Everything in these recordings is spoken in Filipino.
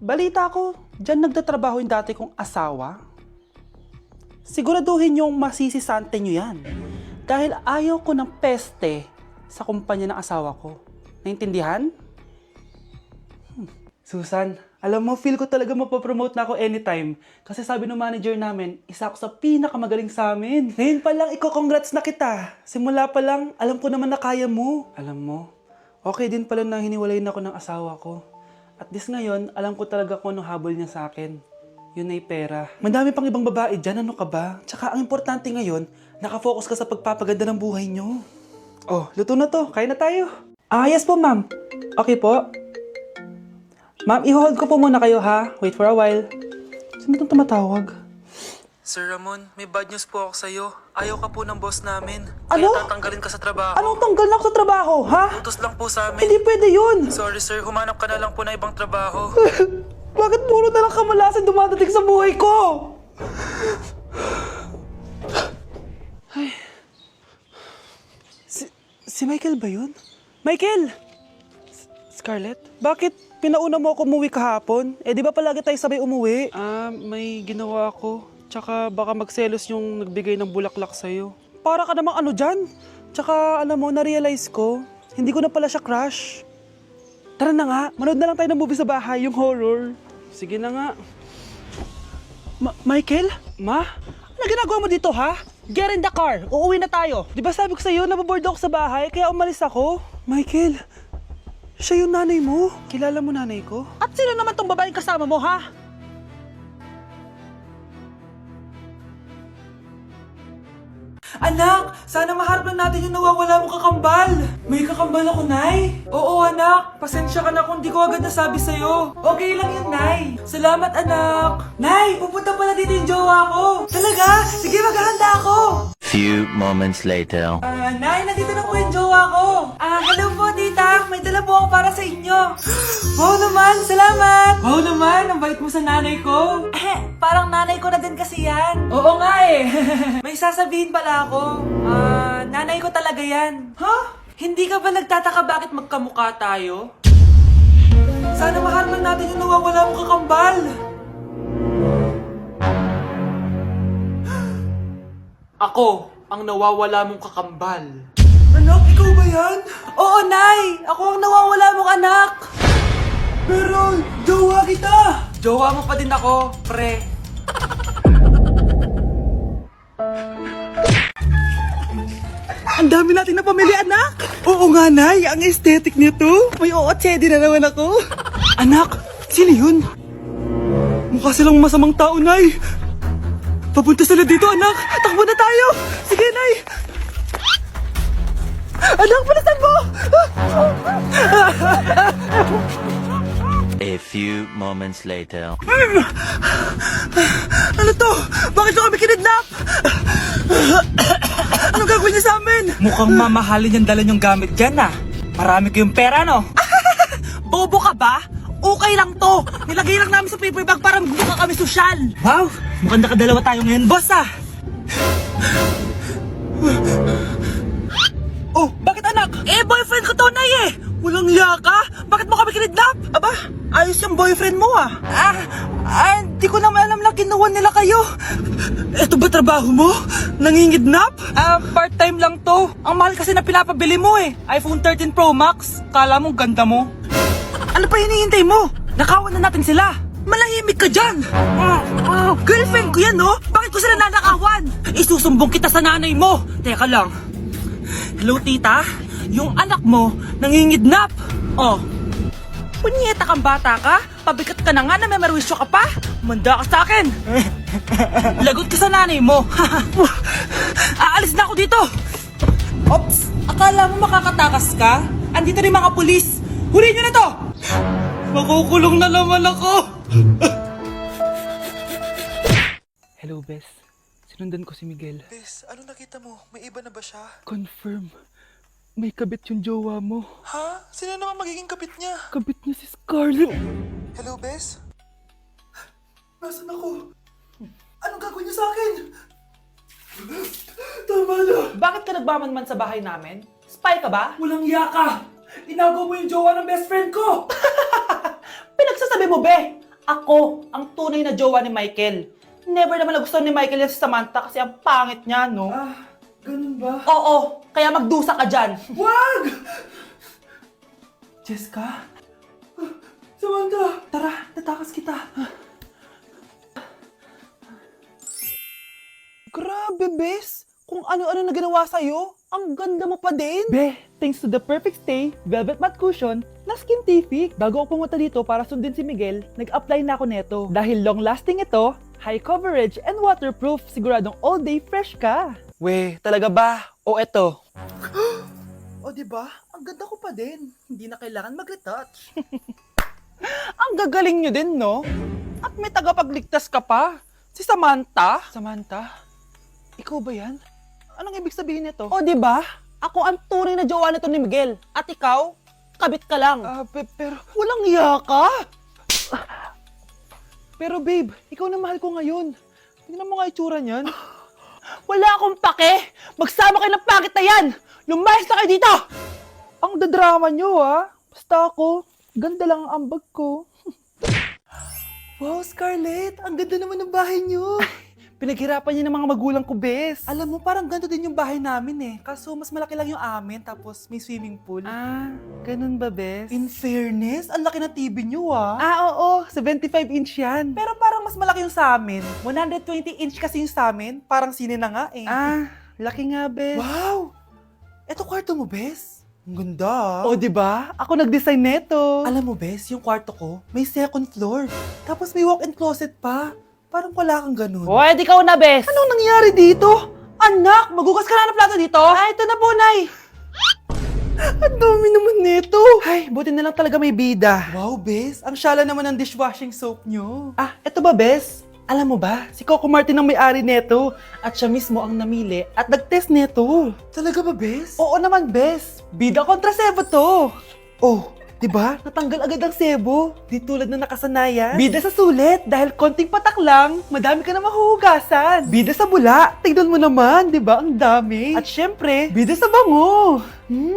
balita ko, dyan nagtatrabaho yung dati kong asawa. Siguraduhin yung masisisante nyo yan. Dahil ayaw ko ng peste sa kumpanya ng asawa ko. Naintindihan? Susan, alam mo, feel ko talaga mapapromote na ako anytime. Kasi sabi ng manager namin, isa ako sa pinakamagaling sa amin. Ngayon pa lang, congrats na kita. Simula pa lang, alam ko naman na kaya mo. Alam mo, okay din pala na hiniwalayin ako ng asawa ko. At this ngayon, alam ko talaga kung anong habol niya sa akin. Yun ay pera. Madami pang ibang babae dyan, ano ka ba? Tsaka ang importante ngayon, nakafocus ka sa pagpapaganda ng buhay nyo. Oh, luto na to. Kain na tayo. Yes po, ma'am. Okay po. Ma'am, i-hold ko po muna kayo, ha? Wait for a while. Sino itong tumatawag? Sir Ramon, may bad news po ako sa'yo. Ayaw ka po ng boss namin. Ano? Kaya tatanggalin ka sa trabaho. Anong tanggal na ako sa trabaho, ha? Utos lang po sa amin. Hindi pwede yun. Sorry sir, humanap ka na lang po na ibang trabaho. Bakit puro na lang kamalasan dumadating sa buhay ko? Ay. Si Michael ba yun? Michael! Scarlett, bakit pinauna mo ako umuwi kahapon? Eh, di ba palagi tayo sabay umuwi? May ginawa ako. Tsaka baka magselos yung nagbigay ng bulaklak sa'yo. Para ka namang ano dyan? Tsaka alam mo, na-realize ko, hindi ko na pala siya crush. Tara na nga, manood na lang tayo ng movie sa bahay, yung horror. Sige na nga. Michael? Ma? Ano ginagawa mo dito, ha? Get in the car, uuwi na tayo. Di ba sabi ko sa'yo, nababoard ako sa bahay, kaya umalis ako? Michael, siya yung nanay mo. Kilala mo nanay ko? At sino naman tong babaeng kasama mo, ha? Anak, sana maharap lang natin yung nawawala mong kakambal. May kakambal ako, Nay. Oo, anak. Pasensya ka na kung di ko agad nasabi sa'yo. Okay lang yun, Nay. Salamat, anak. Nay, pupunta pala dito yung jowa ko. Talaga? Sige, maghahanda ako. Few moments later. Nay, nandito na po yung jowa ko. Hello po, tita. May dala po ako para sa inyo. Wow naman, salamat. Wow naman, ang bait mo sa nanay ko. Parang nanay ko na din kasi yan. Oo nga eh. May sasabihin pala ako. Nanay ko talaga yan. Hindi ka ba nagtataka bakit magkamukha tayo? Sana maharap natin yung nawawala mong kakambal. Ako, ang nawawala mong kakambal. Anak, ikaw ba yan? Oo, Nay! Ako ang nawawala mong anak! Pero, jowa kita! Jowa mo pa din ako, pre. Ang dami natin na pamilya, anak! Oo nga, Nay! Ang aesthetic nito! May ootsedi na naman ako! Anak, sino yun? Mukha silang masamang tao, Nay! Papunta sila dito, anak! Takbo na tayo! Sige, Nay! Anak, palasan mo! A few moments later. Ano to? Bakit ko kami kinidnap? Anong gagawin niya sa amin? Mukhang mamahalin yung dala yung gamit dyan ah. Marami kayong pera no? Bobo ka ba? Okay lang to. Nilagay lang namin sa paper bag para mukha kami sosyal. Wow! Mukhang nakadalawa tayo ngayon, boss ah! Oh, bakit anak? Boyfriend ko to, Nay eh. Walang hiya ka? Bakit mo kami kinidnap? Aba, ayos yung boyfriend mo ah. Di ko naman alam na kinuha nila kayo. Eto ba trabaho mo? Nangingidnap? Part-time lang to. Ang mahal kasi na pinapabili mo eh. iPhone 13 Pro Max. Kala mo ganda mo. Ano pa hinihintay mo? Nakawan na natin sila. Malahimik ka dyan. Girlfriend ko yan, no? Bakit ko sila nanakawan? Isusumbong kita sa nanay mo. Teka lang. Hello, tita? Yung anak mo, nangingidnap. Oh. Punyeta kang bata ka? Pabigat ka na nga na may marwisyo ka pa? Manda ka sa akin. Lagot ka sa nanay mo. Aalis na ako dito. Ops, akala mo makakatakas ka? Andito rin mga pulis. Huli nyo na to! Makukulong na naman ako. Hello, Bes. Sinundan ko si Miguel. Bes, ano nakita mo? May iba na ba siya? Confirm. May kabit yung jowa mo. Ha? Sino naman magiging kapit niya? Kabit niya si Scarlett. Hello, Bes? Nasaan ako? Anong gagawin niyo sa akin? Tama na. Bakit ka nagmamanman sa bahay namin? Spy ka ba? Walang iya ka. Inagaw mo yung jowa ng best friend ko. Pinagsasabi mo, be? Ako ang tunay na jowa ni Michael. Never naman nagustuhan ni Michael yan si Samantha kasi ang pangit niya, no? Ganun ba? Oo, kaya magdusa ka dyan. Wag! Jessica, Samantha! tara, tatakas kita. Grabe, bes. Kung ano-ano na ginawa sa'yo, ang ganda mo pa din. Be, thanks to the perfect stay, velvet matte cushion, na Skintific. Bago ako pumunta dito para sundin si Miguel, nag-apply na ako neto. Dahil long-lasting ito, high coverage, and waterproof, siguradong all day fresh ka. We, talaga ba? O eto? O diba? Ang ganda ko pa din. Hindi na kailangan mag-retouch. Ang gagaling nyo din, no? At may tagapagligtas ka pa. Si Samantha. Samantha? Ikaw ba yan? Anong ibig sabihin nito? O, di ba? Ako ang tunay na jowa nito ni Miguel. At ikaw, kabit ka lang. Pero walang iya ka. Pero babe, ikaw na mahal ko ngayon. Tingnan mo nga itsura niyan. Wala akong pake. Magsama kayo ng pangit na yan. Lumayas na kayo dito. Ang dadrama nyo, ha? Basta ako, ganda lang ang ambag ko. Wow, Scarlett! Ang ganda naman ng bahay niyo! Pinaghirapan niya ng mga magulang ko, bes. Alam mo, parang ganito din yung bahay namin eh. Kaso mas malaki lang yung amin, tapos may swimming pool. Ah, ganun ba, bes? In fairness, ang laki ng TV niyo oo, 75-inch yan. Pero parang mas malaki yung sa amin. 120-inch kasi yung sa amin, parang sine na nga eh. Ah, laki nga, bes. Wow! Eto kwarto mo, bes? Ang ganda. O, diba? Ako nag-design neto. Alam mo, bes, yung kwarto ko, may second floor. Tapos may walk-in closet pa. Parang wala kang ganun. O, edi ikaw na, bes. Anong nangyari dito? Anak, magugas ka na ng plato dito? Ah, ito na po, Nay. Ang dami naman nito. Ay, buti na lang talaga may bida. Wow, bes. Ang syala naman ng dishwashing soap nyo. Ah, eto ba, bes? Alam mo ba, si Coco Martin ang may-ari neto at siya mismo ang namili at nag-test neto. Talaga ba, bes? Oo naman, bes. Bida kontra sebo to. Oh, diba? Natanggal agad ang sebo. Di tulad na nakasanayan. Bida sa sulit dahil konting patak lang, madami ka na mahuhugasan. Bida sa bula, tignan mo naman, diba? Ang dami. At syempre, bida sa bango.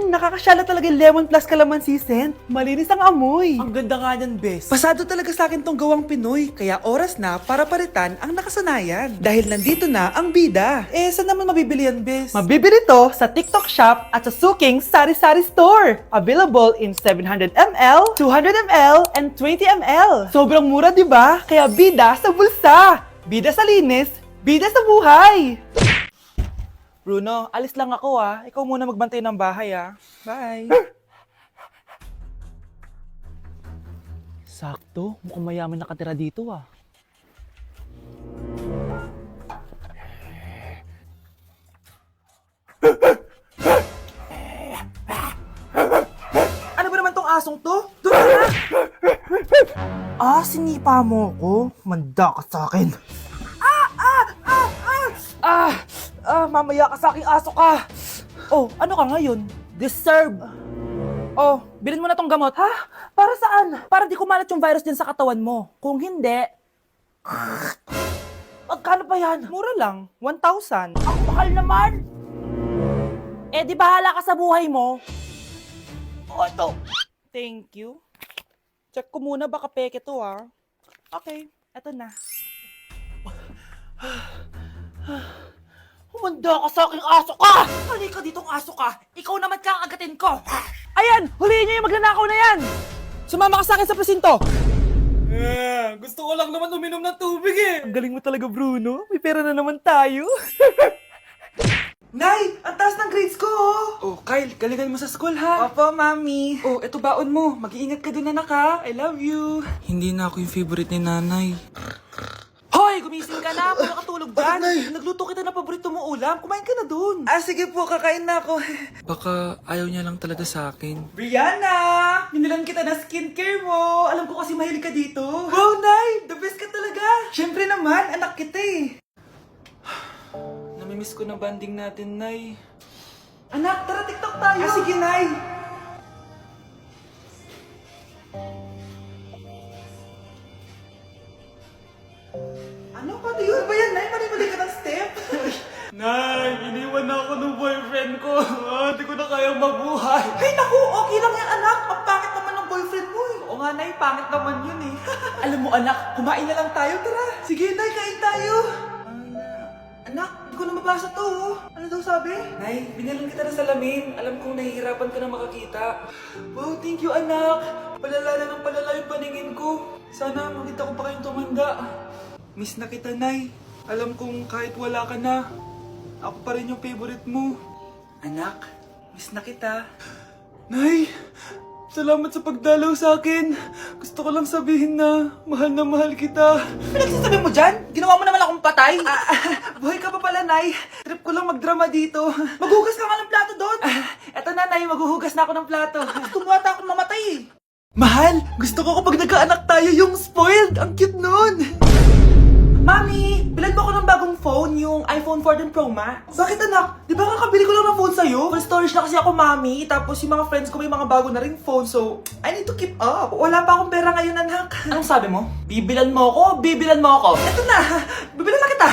Nakakasyala talaga yung lemon plus calamansi scent. Malinis ang amoy. Ang ganda nga yan, bes. Pasado talaga sa akin tong gawang Pinoy. Kaya oras na para palitan ang nakasanayan. Dahil nandito na ang bida. Eh, saan naman mabibili yan, bes? Mabibili to sa TikTok Shop at sa Suking Sari Sari Store. Available in 700ml, 200ml, and 20ml. Sobrang mura, di ba? Kaya bida sa bulsa. Bida sa linis. Bida sa buhay. Bruno, alis lang ako Ikaw muna magbantay ng bahay Bye. Sakto, mukhang mayaman nakatira dito Ano ba naman tong asong to? Doon na! Sinipa mo ko? Manda ka sa akin. Mamaya ka sa aking aso ka! Oh, ano ka ngayon? Deserve! Oh, bilhin mo na tong gamot. Ha? Para saan? Para di kumalat yung virus din sa katawan mo. Kung hindi... Magkano pa yan? Mura lang. 1,000. Ang mahal naman! Eh, di bahala ka sa buhay mo. Oh, ito. Thank you. Check ko muna, baka peke to Okay, eto na. Humanda ka sa aking aso ka! Halika ditong aso ka! Ikaw naman kakagatin ko! Ayan! Huliin niyo yung magnanakaw na yan! Sumama ka sa akin sa presinto! Gusto ko lang naman uminom ng tubig Ang galing mo talaga, Bruno. May pera na naman tayo. Nay! Ang taas ng grades ko, Oh, Kyle, galingan mo sa school ha? Opo, Mami. Oh, eto baon mo. Mag-iingat ka dun, anak ha. I love you. Hindi na ako yung favorite ni nanay. Hoy! Gumising ka na! Wala katulog dyan! Nagluto kita na paborito mo ulam. Kumain ka na dun. Sige po, kakain na ako. Baka ayaw niya lang talaga sa akin. Brianna! Hinilan kita na skincare mo. Alam ko kasi mahilig ka dito. Wow, Nay! The best ka talaga. Siyempre naman, anak kita Namimiss ko na banding natin, Nay. Anak, tara TikTok tayo. Sige, Nay. Ano? Paano yun ba yan, Nay? Mali-mali ka ng step? Nay, iniwan na ako ng boyfriend ko. Hindi ko na kayang mabuhay. Ay, naku! Okay lang yan, anak. Ang pangit naman ng boyfriend mo Oo nga, Nay, pangit naman yun eh. Alam mo anak, kumain na lang tayo, tara. Sige, Nay, kain tayo. Anak, hindi ko na mabasa to. Oh. Ano daw sabi? Nay, binalan kita ng salamin. Alam kong nahihirapan ka na makakita. Wow, thank you, anak. Palala na ng palala yung paningin ko. Sana makita ko pa kayong tumanda. Miss na kita, Nay. Alam kong kahit wala ka na, ako pa rin yung favorite mo. Anak, miss na kita. Nay, salamat sa pagdalaw sa akin. Gusto ko lang sabihin na mahal kita. Pinagsasabi mo dyan? Ginawa mo naman akong patay. Buhay ka pa pala, Nay. Trip ko lang magdrama dito. Maghugas ka nga ng plato doon. Eto na, Nay, maghuhugas na ako ng plato. Gusto mo ata akong mamatay eh. Mahal, gusto ko kapag nagkaanak tayo yung spoiled. Ang cute nun. Mami, bilan mo ako ng bagong phone, yung iPhone 14 Pro Max. Bakit anak? Di ba kakabili ko lang ng phone sa'yo? Full storage na kasi ako, Mami. Tapos yung mga friends ko may mga bago na ring phone, so I need to keep up. Wala pa akong pera ngayon, anak. Anong sabi mo? Bibilan mo ako, bibilan mo ako. Eto na, bibilan na kita.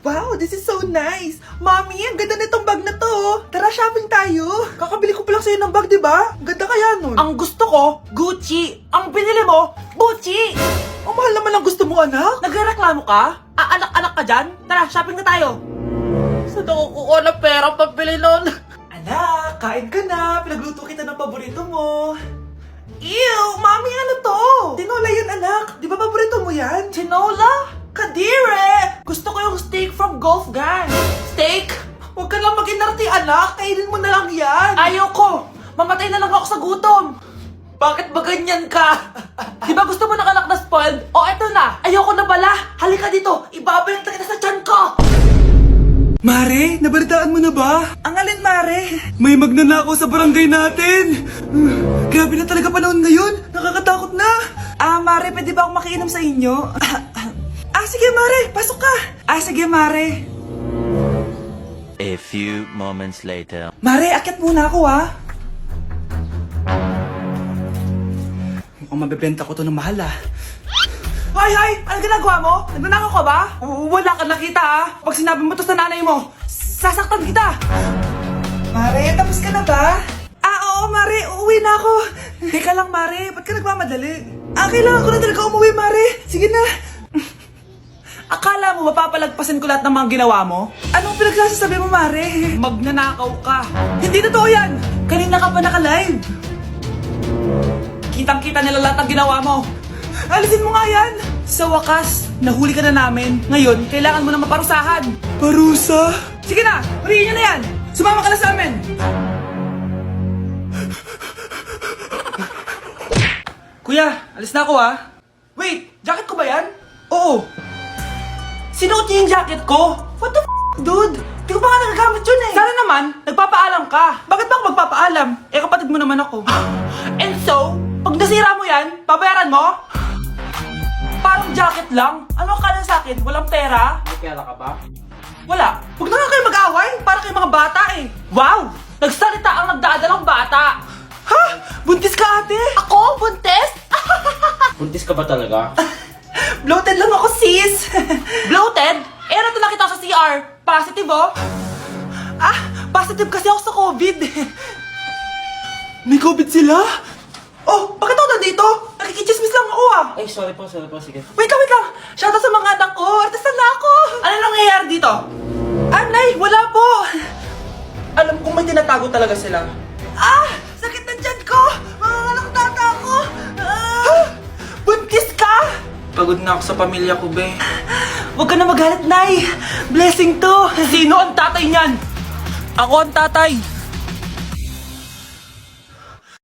Wow, this is so nice. Mami, ang ganda nitong bag na to. Tara, shopping tayo. Kakabili ko pa lang sa'yo ng bag, di ba? Ang ganda kaya nun. Ang gusto ko, Gucci. Ang binili mo, Gucci. Ang mahal naman ang gusto mo, anak. Nagreklamo ka? Anak-anak ka dyan? Tara, shopping na tayo. Saan ako kukuha ng pera pambili nun? Anak, kain ka na. Pinagluto kita ng paborito mo. Ew, Mami, ano to? Tinola yan, anak. Di ba paborito mo yan? Tinola? Kadire! Gusto ko yung steak from Golf Gang. Steak? Huwag ka lang mag-inarti, anak. Kainin mo na lang yan. Ayoko! Mamatay na lang ako sa gutom! Bakit ba ganyan ka? Di ba gusto mo ng anak na spoiled? O eto na! Ayoko na pala! Halika dito! Ibabayang kita sa tiyan ko! Mare, nabalitaan mo na ba? Ang alin, Mare? May magnanakaw sa barangay natin. Grabe na talaga panahon ngayon. Nakakatakot na. Mare, pwede ba akong makiinom sa inyo? Sige, Mare. Pasok ka. Sige, Mare. A few moments later. Mare, akyat muna ako, Mukhang mabebenta ko to ng mahal, Hoy! Ano ginagawa mo? Nagnanakaw ka ba? Wala ka nakita Pag sinabi mo to sa nanay mo, sasaktan kita! Mare, tapos ka na ba? Oo, Mare. Uuwi na ako. Teka lang, Mare. Ba't ka nagmamadali? Kailangan ko na talaga umuwi, Mare. Sige na. Akala mo mapapalagpasin ko lahat ng mga ginawa mo? Anong pinagsasabi mo, Mare? Magnanakaw ka! Hindi totoo yan. Kanina ka pa naka-live. Kitang-kita nila lahat ng ginawa mo! Alisin mo nga yan. Sa wakas, nahuli ka na namin. Ngayon, kailangan mo na maparusahan. Parusa? Sige na, huliin nyo na yan. Sumama ka na sa amin. Kuya, alis na ako, Wait, jacket ko ba yan? Oo. Sinuot niyo yung jacket ko? What the dude? Di ko pa nga nagagamit yun eh. Sana naman, nagpapaalam ka. Bakit ba ako magpapaalam? Kapatid mo naman ako. And so, pag nasira mo yan, babayaran mo? Parang jacket lang. Ano akala sa akin? Walang pera? May pera ka ba? Wala. Huwag na nga kayo mag-away. Para kayo mga bata eh. Wow! Nagsalita ang nagdadalang bata. Ha? Buntis ka, ate? Ako? Buntes? Buntis ka ba talaga? Bloated lang ako, sis. Bloated? Eh, ano ito nakita ko sa CR? Positive, oh? Positive kasi ako sa COVID. May COVID sila? Oh, bakit ako nandito? Nakikichismis lang ako, Ay, sorry po, sige. Wait lang. Shoutout sa mga anak ko. Artista na ako. Ano nangyayari dito? Nay, wala po. Alam kong may tinatago talaga sila. Sakit na dyan ko. Mga tata ko. Buntis ka? Pagod na ako sa pamilya ko, be. Huwag ka na magalit, Nay. Blessing to. Sino ang tatay niyan? Ako ang tatay.